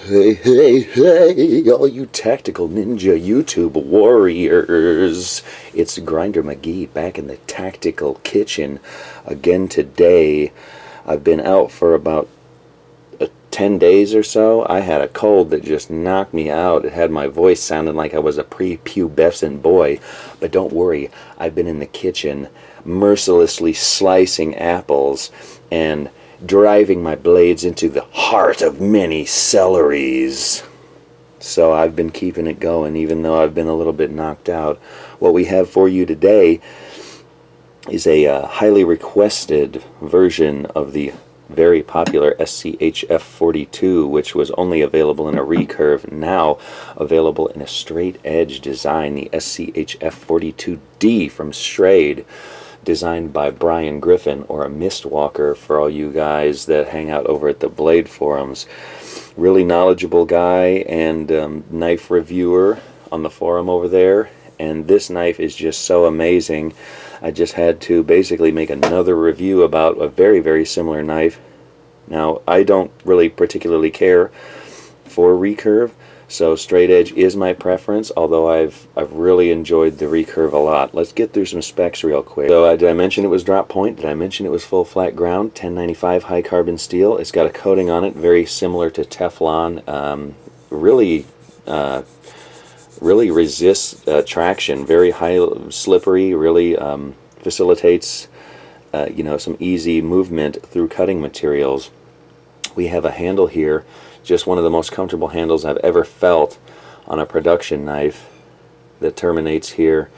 Hey, hey, hey, all you tactical ninja YouTube warriors. It's Grinder McGee back in the tactical kitchen again today. I've been out for about 10 days or so. I had a cold that just knocked me out. It had my voice sounding like I was a prepubescent boy. But don't worry, I've been in the kitchen mercilessly slicing apples and driving my blades into the heart of many celeries. So I've been keeping it going even though I've been a little bit knocked out. What we have for you today is a highly requested version of the very popular SCHF42, which was only available in a recurve, now available in a straight edge design, the SCHF42D from Schrade, designed by Brian Griffin, or a Mistwalker for all you guys that hang out over at the Blade forums. Really knowledgeable guy and knife reviewer on the forum over there, and this knife is just so amazing. I just had to basically make another review about a very, very similar knife. Now, I don't really particularly care for recurve, so straight edge is my preference, although I've really enjoyed the recurve a lot. Let's get through some specs real quick. So did I mention it was drop point? Did I mention it was full flat ground? 1095 high carbon steel. It's got a coating on it very similar to Teflon. Really resists traction. Very high, slippery. Really facilitates some easy movement through cutting materials. We have a handle here, just one of the most comfortable handles I've ever felt on a production knife, that terminates here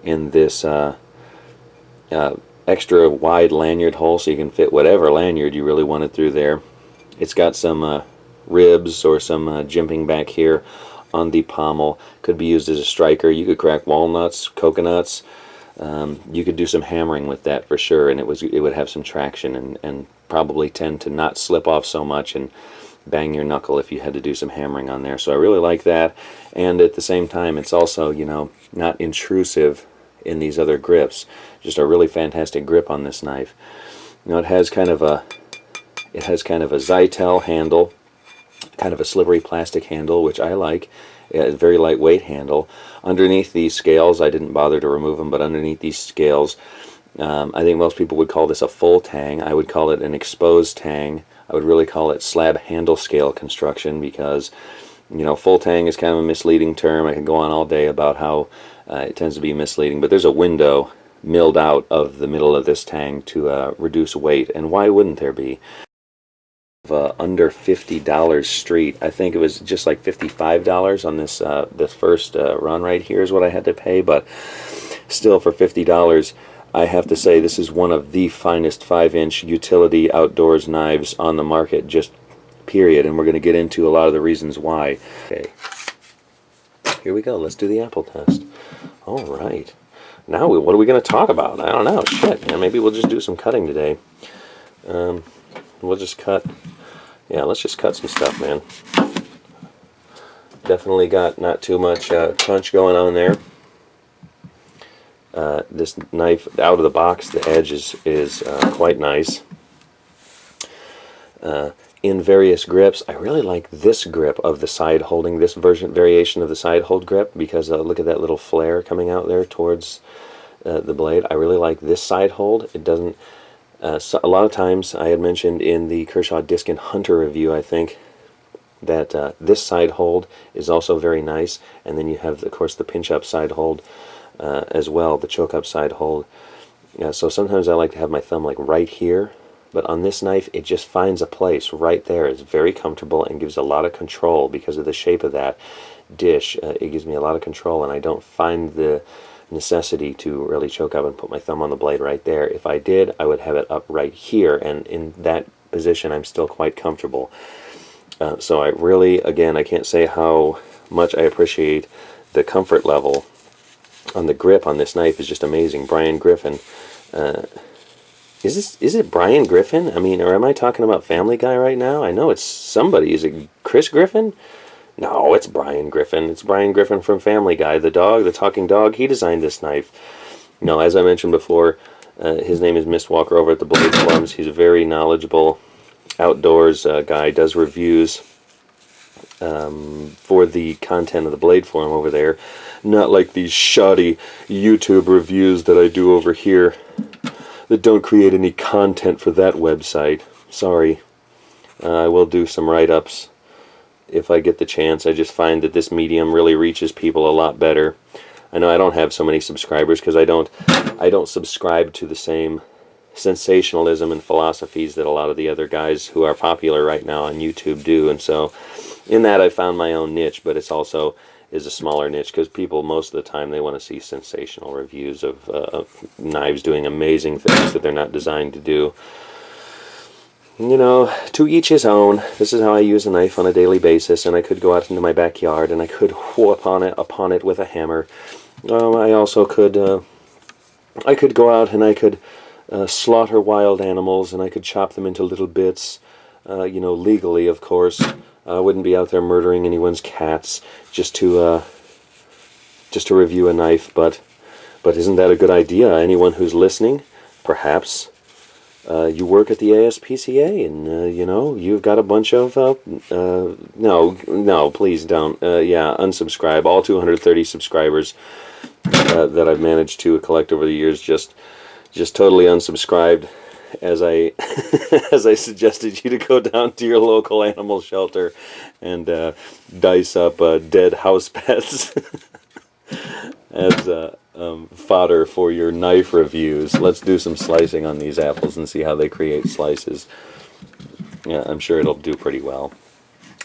in this extra wide lanyard hole, so you can fit whatever lanyard you really wanted through there. It's got some ribs or some jimping back here on the pommel. Could be used as a striker. You could crack walnuts, coconuts. You could do some hammering with that for sure, and it would have some traction and probably tend to not slip off so much and bang your knuckle if you had to do some hammering on there. So I really like that, and at the same time it's also, not intrusive in these other grips. Just a really fantastic grip on this knife. It has kind of a Zytel handle, kind of a slippery plastic handle, which I like. A very lightweight handle. Underneath these scales, I didn't bother to remove them, but underneath these scales, I think most people would call this a full tang. I would call it an exposed tang. I would really call it slab handle scale construction, because full tang is kind of a misleading term. I can go on all day about how it tends to be misleading, but there's a window milled out of the middle of this tang to reduce weight, and why wouldn't there be? Under $50 street. I think it was just like $55 on this first run right here is what I had to pay, but still, for $50 I have to say this is one of the finest 5-inch utility outdoors knives on the market, just period, and we're going to get into a lot of the reasons why. Okay, here we go. Let's do the apple test. Alright, now what are we going to talk about? I don't know. Shit, man, maybe we'll just do some cutting today. We'll just cut. Yeah, let's just cut some stuff, man. Definitely got not too much crunch going on there. This knife, out of the box, the edge is quite nice. In various grips, I really like this grip of the side holding, this variation of the side hold grip, because look at that little flare coming out there towards the blade. I really like this side hold. It doesn't. So a lot of times, I had mentioned in the Kershaw Disc and Hunter review, I think, that this side hold is also very nice, and then you have, of course, the pinch-up side hold as well, the choke-up side hold. So sometimes I like to have my thumb like right here, but on this knife, it just finds a place right there. It's very comfortable and gives a lot of control because of the shape of that dish. It gives me a lot of control, and I don't find the necessity to really choke up and put my thumb on the blade right there. If I did, I would have it up right here, and in that position I'm still quite comfortable. So I really, again, I can't say how much I appreciate the comfort level on the grip on this knife. Is just amazing. Brian Griffin. Is it Brian Griffin? I mean, or am I talking about Family Guy right now? I know it's somebody. Is it Chris Griffin? No, it's Brian Griffin. It's Brian Griffin from Family Guy. The dog, the talking dog, he designed this knife. No, as I mentioned before, his name is Mistwalker over at the Blade forums. He's a very knowledgeable outdoors guy, does reviews for the content of the blade form over there, not like these shoddy YouTube reviews that I do over here that don't create any content for that website. Sorry. I will do some write-ups if I get the chance. I just find that this medium really reaches people a lot better. I know I don't have so many subscribers because I don't subscribe to the same sensationalism and philosophies that a lot of the other guys who are popular right now on YouTube do, and so in that I found my own niche, but it's also is a smaller niche because people most of the time they want to see sensational reviews of knives doing amazing things that they're not designed to do. You know, to each his own. This is how I use a knife on a daily basis, and I could go out into my backyard and I could whoop upon it with a hammer. I also could I could go out and I could slaughter wild animals, and I could chop them into little bits, you know, legally, of course. I wouldn't be out there murdering anyone's cats just to review a knife, but isn't that a good idea? Anyone who's listening, perhaps you work at the ASPCA, and you know, you've got a bunch of no, please don't. Yeah, unsubscribe. All 230 subscribers that I've managed to collect over the years just totally unsubscribed as I as I suggested you to go down to your local animal shelter and dice up dead house pets as fodder for your knife reviews. Let's do some slicing on these apples and see how they create slices. Yeah, I'm sure it'll do pretty well.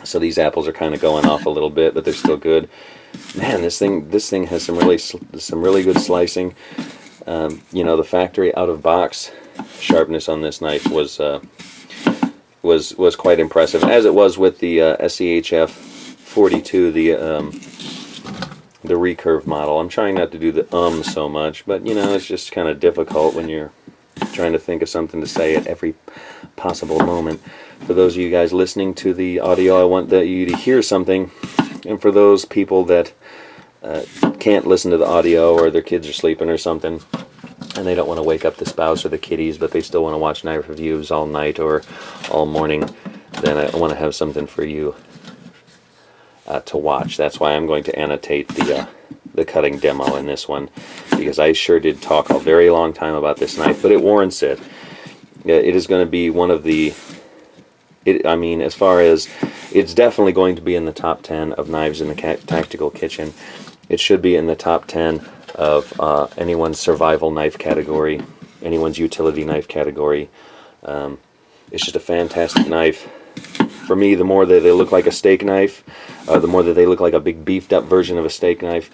So these apples are kind of going off a little bit, but they're still good. Man, this thing has some really good slicing. You know, the factory out of box sharpness on this knife was quite impressive, as it was with the SCHF42, the recurve model. I'm trying not to do the so much, but you know, it's just kind of difficult when you're trying to think of something to say at every possible moment. For those of you guys listening to the audio, I want you to hear something, and for those people that can't listen to the audio, or their kids are sleeping or something, and they don't want to wake up the spouse or the kiddies, but they still want to watch knife reviews all night or all morning, then I want to have something for you to watch. That's why I'm going to annotate the cutting demo in this one, because I sure did talk a very long time about this knife, but it warrants it. It is going to be one of the, I mean, as far as, it's definitely going to be in the top 10 of knives in the tactical kitchen. It should be in the top 10 of anyone's survival knife category, anyone's utility knife category. It's just a fantastic knife. For me, the more that they look like a steak knife, the more that they look like a big beefed up version of a steak knife,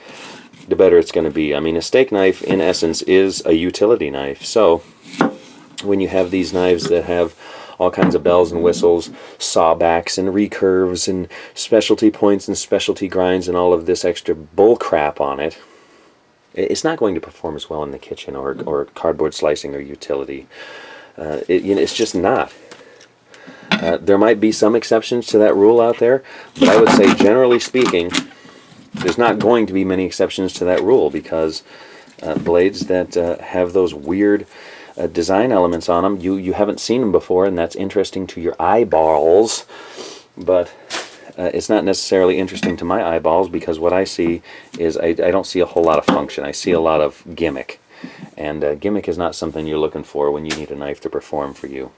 the better it's going to be. I mean, a steak knife, in essence, is a utility knife. So when you have these knives that have all kinds of bells and whistles, sawbacks and recurves and specialty points and specialty grinds and all of this extra bull crap on it, it's not going to perform as well in the kitchen or cardboard slicing or utility. You know, it's just not. There might be some exceptions to that rule out there, but I would say, generally speaking, there's not going to be many exceptions to that rule, because blades that have those weird design elements on them, you haven't seen them before, and that's interesting to your eyeballs, but it's not necessarily interesting to my eyeballs, because what I see is I don't see a whole lot of function. I see a lot of gimmick, and gimmick is not something you're looking for when you need a knife to perform for you.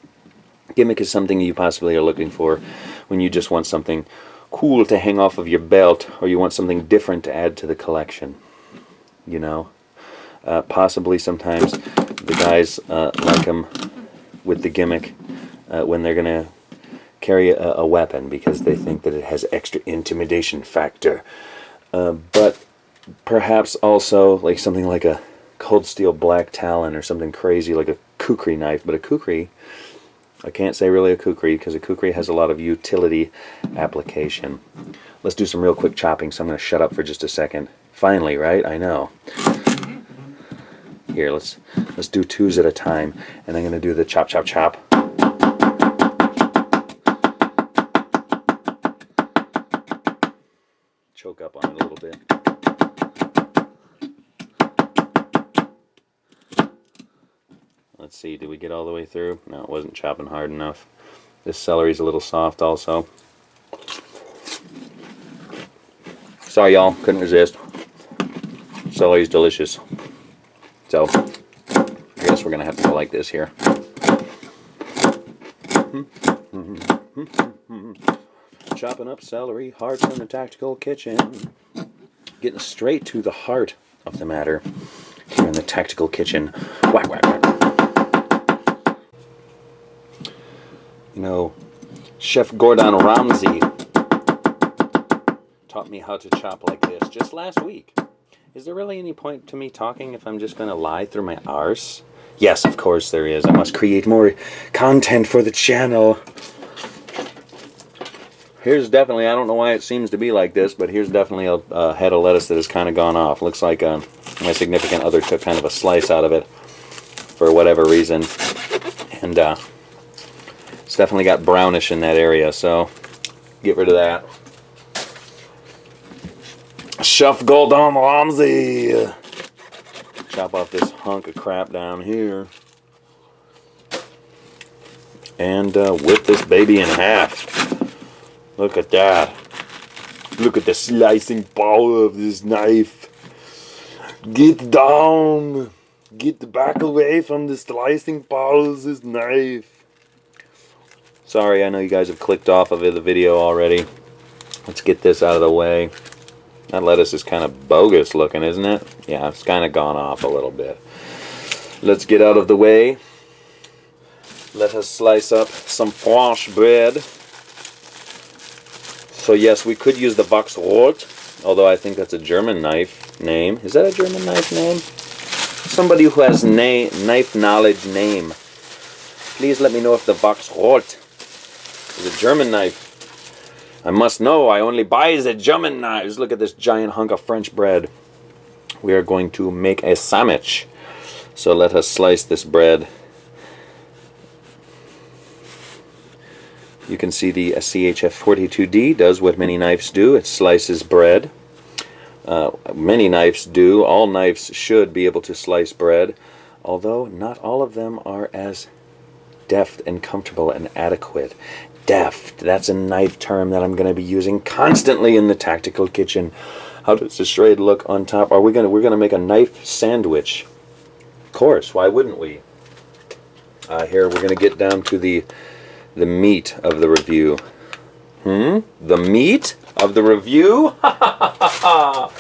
Gimmick is something you possibly are looking for when you just want something cool to hang off of your belt, or you want something different to add to the collection. You know, possibly sometimes the guys like them with the gimmick when they're going to carry a weapon, because they think that it has extra intimidation factor. But perhaps also like something like a cold steel black talon, or something crazy like a kukri knife. But a kukri, I can't say really a kukri, because a kukri has a lot of utility application. Let's do some real quick chopping, so I'm going to shut up for just a second. Finally, right? I know. Here, let's do twos at a time, and I'm going to do the chop, chop, chop. Choke up on it a little bit. Let's see, did we get all the way through? No, it wasn't chopping hard enough. This celery's a little soft also. Sorry, y'all. Couldn't resist. Celery's delicious. So, I guess we're going to have to go like this here. Chopping up celery, hearts in the tactical kitchen. Getting straight to the heart of the matter here in the tactical kitchen. Whack, whack, whack. You know, Chef Gordon Ramsay taught me how to chop like this just last week. Is there really any point to me talking if I'm just going to lie through my arse? Yes, of course there is. I must create more content for the channel. Here's definitely, I don't know why it seems to be like this, but here's definitely a head of lettuce that has kind of gone off. Looks like my significant other took kind of a slice out of it for whatever reason. And it's definitely got brownish in that area, so get rid of that. Chef Gordon Ramsay. Chop off this hunk of crap down here. And whip this baby in half. Look at that. Look at the slicing power of this knife. Get down. Get the back away from the slicing power of this knife. Sorry, I know you guys have clicked off of the video already. Let's get this out of the way. That lettuce is kind of bogus looking, isn't it? Yeah, it's kind of gone off a little bit. Let's get out of the way. Let us slice up some French bread. So yes, we could use the Wachsrot, although I think that's a German knife name. Is that a German knife name? Somebody who has knife knowledge name. Please let me know if the Wachsrot is a German knife. I must know, I only buy the German knives. Look at this giant hunk of French bread. We are going to make a sandwich. So let us slice this bread. You can see the SCHF42D does what many knives do. It slices bread. Many knives do. All knives should be able to slice bread, although not all of them are as deft and comfortable and adequate. Deft, that's a knife term that I'm going to be using constantly in the tactical kitchen. How does the Schrade look on top? We're going to make a knife sandwich. Of course, why wouldn't we? Here we're going to get down to the meat of the review. The meat of the review? Now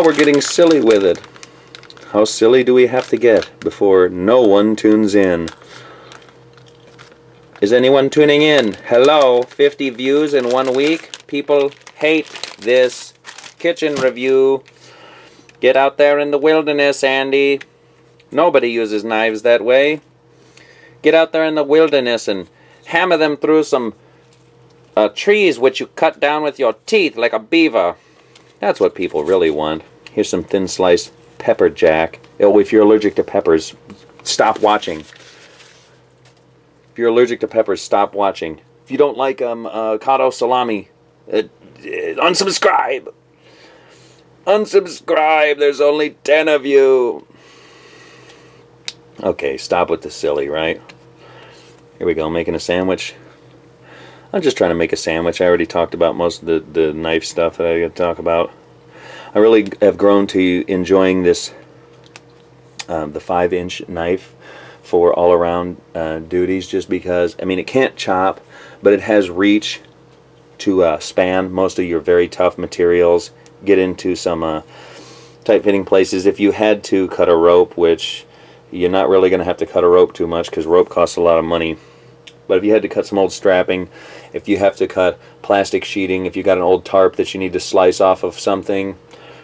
we're getting silly with it. How silly do we have to get before no one tunes in? Is anyone tuning in? Hello, 50 views in 1 week. People hate this kitchen review. Get out there in the wilderness, Andy. Nobody uses knives that way. Get out there in the wilderness and hammer them through some trees which you cut down with your teeth like a beaver. That's what people really want. Here's some thin sliced pepper jack. Oh, if you're allergic to peppers, stop watching. If you're allergic to peppers, stop watching. If you don't like cotto salami, unsubscribe. Unsubscribe. There's only 10 of you. Okay, stop with the silly, right? Here we go, making a sandwich. I'm just trying to make a sandwich. I already talked about most of the knife stuff that I got to talk about. I really have grown to enjoying this, the 5-inch knife for all-around duties, just because, I mean, it can't chop, but it has reach to span most of your very tough materials, get into some tight-fitting places. If you had to cut a rope, which you're not really going to have to cut a rope too much because rope costs a lot of money, but if you had to cut some old strapping, if you have to cut plastic sheeting, if you got an old tarp that you need to slice off of something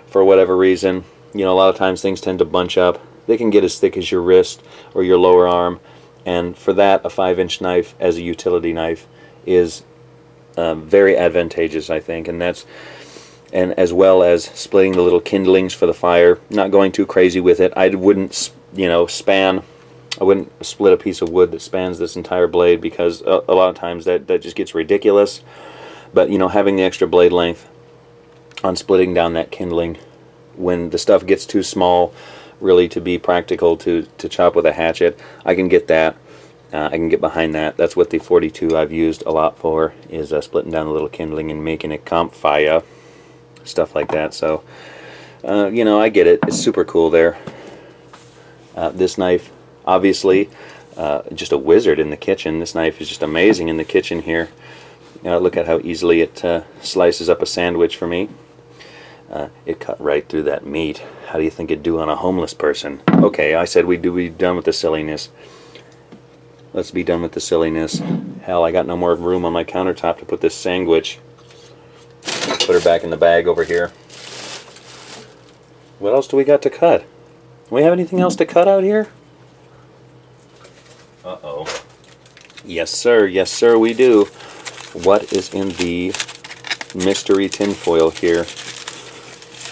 for whatever reason, you know, a lot of times things tend to bunch up. They can get as thick as your wrist or your lower arm, and for that, a 5-inch knife as a utility knife is very advantageous, I think, and as well as splitting the little kindlings for the fire. Not going too crazy with it. I wouldn't, you know, I wouldn't split a piece of wood that spans this entire blade, because a lot of times that just gets ridiculous. But, you know, having the extra blade length on splitting down that kindling when the stuff gets too small really to be practical to chop with a hatchet, I can get that. I can get behind that. That's what the 42 I've used a lot for, is splitting down a little kindling and making a campfire. stuff like that. So, you know, I get it. It's super cool there. This knife, obviously, just a wizard in the kitchen. This knife is just amazing in the kitchen here. Look at how easily it slices up a sandwich for me. It cut right through that meat. How do you think it'd do on a homeless person? Okay, I said we'd be done with the silliness. Let's be done with the silliness. Hell, I got no more room on my countertop to put this sandwich. Put her back in the bag over here. What else do we got to cut? Do we have anything else to cut out here? Uh-oh. Yes, sir. Yes, sir, we do. What is in the mystery tinfoil here?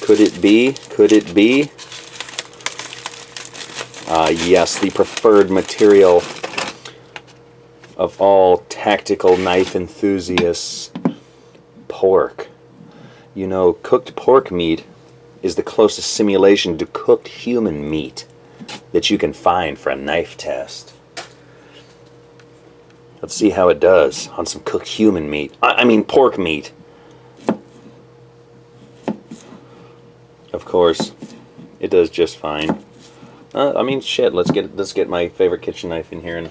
Could it be? Could it be? Yes, the preferred material of all tactical knife enthusiasts, pork. You know, cooked pork meat is the closest simulation to cooked human meat that you can find for a knife test. Let's see how it does on some cooked human meat. I mean pork meat. Of course, it does just fine. I mean, shit. Let's get my favorite kitchen knife in here, and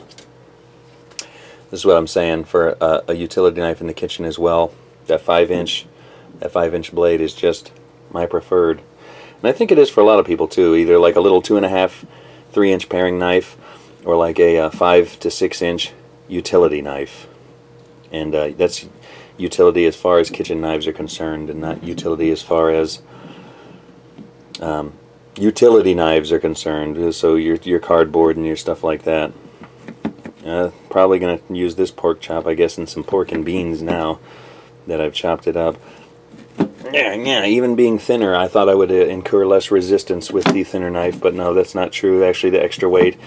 this is what I'm saying for a utility knife in the kitchen as well. That 5-inch blade is just my preferred, and I think it is for a lot of people too. Either like a little 2.5, 3-inch paring knife, or like a 5 to 6-inch utility knife. And that's utility as far as kitchen knives are concerned, and not utility as far as utility knives are concerned. So your cardboard and your stuff like that. Probably gonna use this pork chop, I guess, in some pork and beans now that I've chopped it up. Yeah, even being thinner, I thought I would incur less resistance with the thinner knife, but no, that's not true. Actually, the extra weight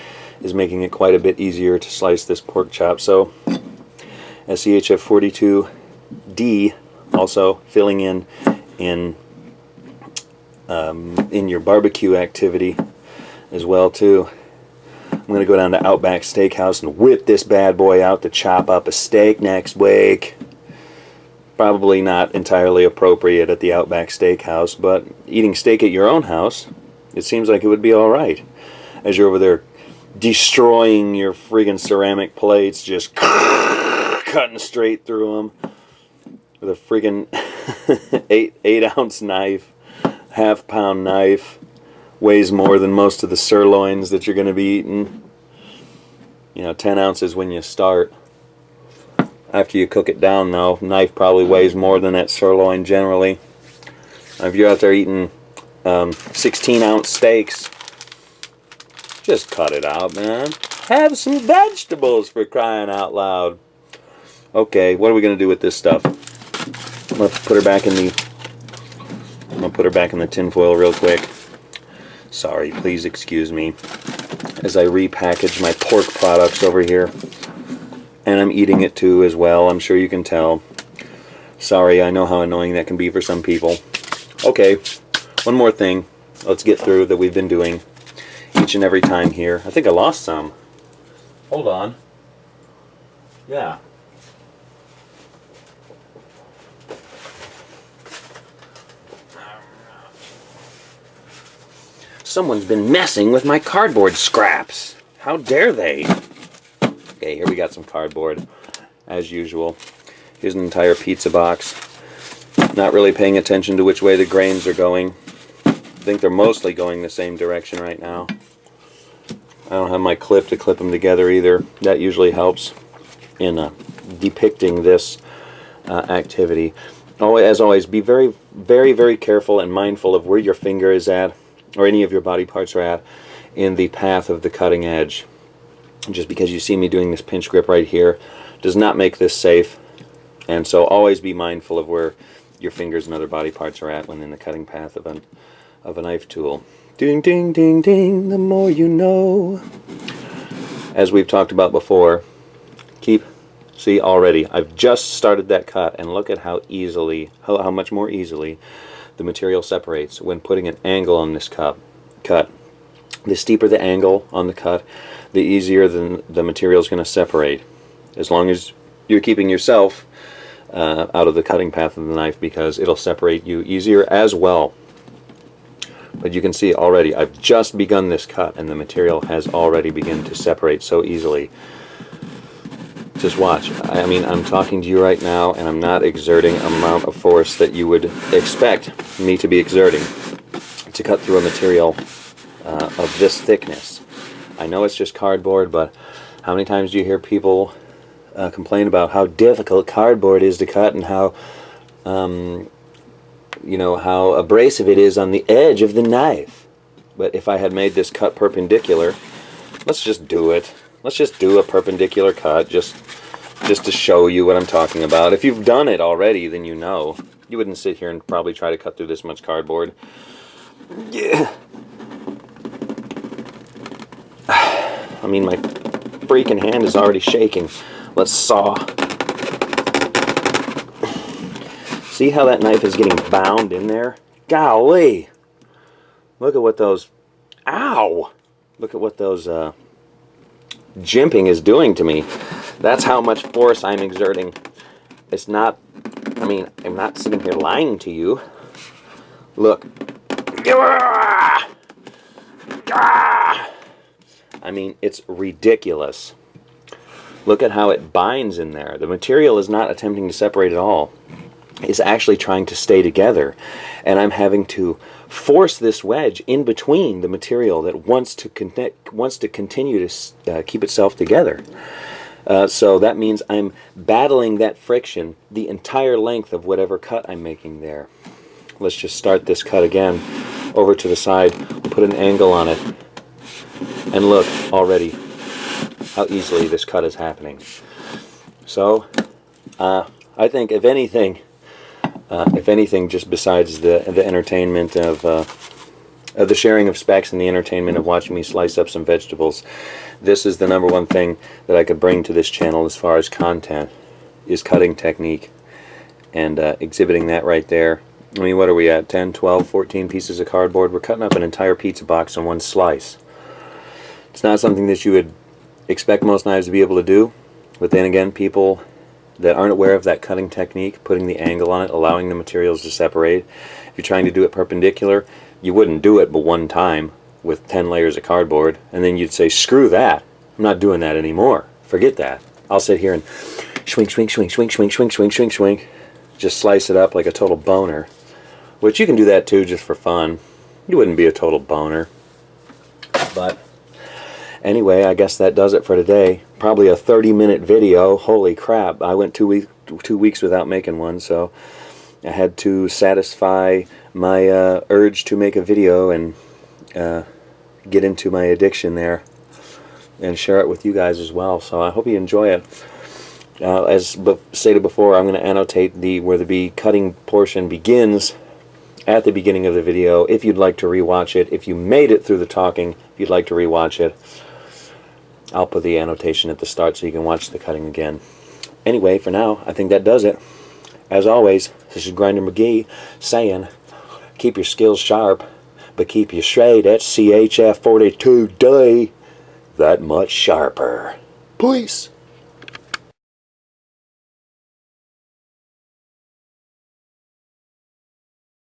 is making it quite a bit easier to slice this pork chop. So, SCHF42D also filling in your barbecue activity as well too. I'm going to go down to Outback Steakhouse and whip this bad boy out to chop up a steak next week. Probably not entirely appropriate at the Outback Steakhouse, but eating steak at your own house, it seems like it would be alright. As you're over there destroying your friggin' ceramic plates, just cutting straight through them with a friggin' 8-ounce knife, half-pound knife. Weighs more than most of the sirloins that you're going to be eating. 10 ounces when you start. After you cook it down, though, knife probably weighs more than that sirloin generally. If you're out there eating 16-ounce steaks, just cut it out, man. Have some vegetables, for crying out loud. Okay, what are we going to do with this stuff? I'm going to put her back in the tinfoil real quick. Sorry, please excuse me as I repackage my pork products over here. And I'm eating it too as well, I'm sure you can tell. Sorry, I know how annoying that can be for some people. Okay, one more thing let's get through that we've been doing each and every time here. I think I lost some. Hold on. Yeah. Someone's been messing with my cardboard scraps. How dare they? Okay, here we got some cardboard, as usual. Here's an entire pizza box. Not really paying attention to which way the grains are going. I think they're mostly going the same direction right now. I don't have my clip to clip them together either. That usually helps in depicting this activity. As always, be very, very, very careful and mindful of where your finger is at, or any of your body parts are at, in the path of the cutting edge. Just because you see me doing this pinch grip right here does not make this safe, and so always be mindful of where your fingers and other body parts are at when in the cutting path of a knife tool. Ding, ding, ding, ding, the more you know. As we've talked about before, see already, I've just started that cut, and look at how much more easily the material separates when putting an angle on this cut. The steeper the angle on the cut, the easier the material is going to separate. As long as you're keeping yourself out of the cutting path of the knife, because it'll separate you easier as well. But you can see already, I've just begun this cut and the material has already begun to separate so easily. Just watch. I mean, I'm talking to you right now and I'm not exerting an amount of force that you would expect me to be exerting to cut through a material of this thickness. I know it's just cardboard, but how many times do you hear people complain about how difficult cardboard is to cut and how you know, how abrasive it is on the edge of the knife? But if I had made this cut perpendicular, let's just do it. Let's just do a perpendicular cut just to show you what I'm talking about. If you've done it already, then you know. You wouldn't sit here and probably try to cut through this much cardboard. Yeah. I mean, my freaking hand is already shaking. Let's saw. See how that knife is getting bound in there? Golly! Look at what those... Ow! Look at what those jimping is doing to me. That's how much force I'm exerting. It's not... I mean, I'm not sitting here lying to you. Look. I mean, it's ridiculous. Look at how it binds in there. The material is not attempting to separate at all. It's actually trying to stay together. And I'm having to force this wedge in between the material that wants to continue to keep itself together. So that means I'm battling that friction the entire length of whatever cut I'm making there. Let's just start this cut again over to the side, put an angle on it, and look already how easily this cut is happening. So I think if anything, just besides the entertainment of the sharing of specs and the entertainment of watching me slice up some vegetables, this is the number one thing that I could bring to this channel as far as content, is cutting technique, and exhibiting that right there. I mean, what are we at? 10, 12, 14 pieces of cardboard? We're cutting up an entire pizza box in one slice. It's not something that you would expect most knives to be able to do, but then again, people that aren't aware of that cutting technique, putting the angle on it, allowing the materials to separate, if you're trying to do it perpendicular, you wouldn't do it but one time with 10 layers of cardboard, and then you'd say, screw that, I'm not doing that anymore, forget that. I'll sit here and swing, swing, swing, swing, swing, swing, swing, swing, swing, just slice it up like a total boner, which you can do that too just for fun. You wouldn't be a total boner. But anyway, I guess that does it for today. Probably a 30-minute video. Holy crap, I went 2 weeks without making one, so I had to satisfy my urge to make a video and get into my addiction there and share it with you guys as well. So I hope you enjoy it. As stated before, I'm going to annotate where the cutting portion begins at the beginning of the video. If you'd like to rewatch it, if you made it through the talking, if you'd like to rewatch it, I'll put the annotation at the start so you can watch the cutting again. Anyway, for now, I think that does it. As always, this is Grinder McGee saying, keep your skills sharp, but keep your Schrade at SCHF42D that much sharper. Peace.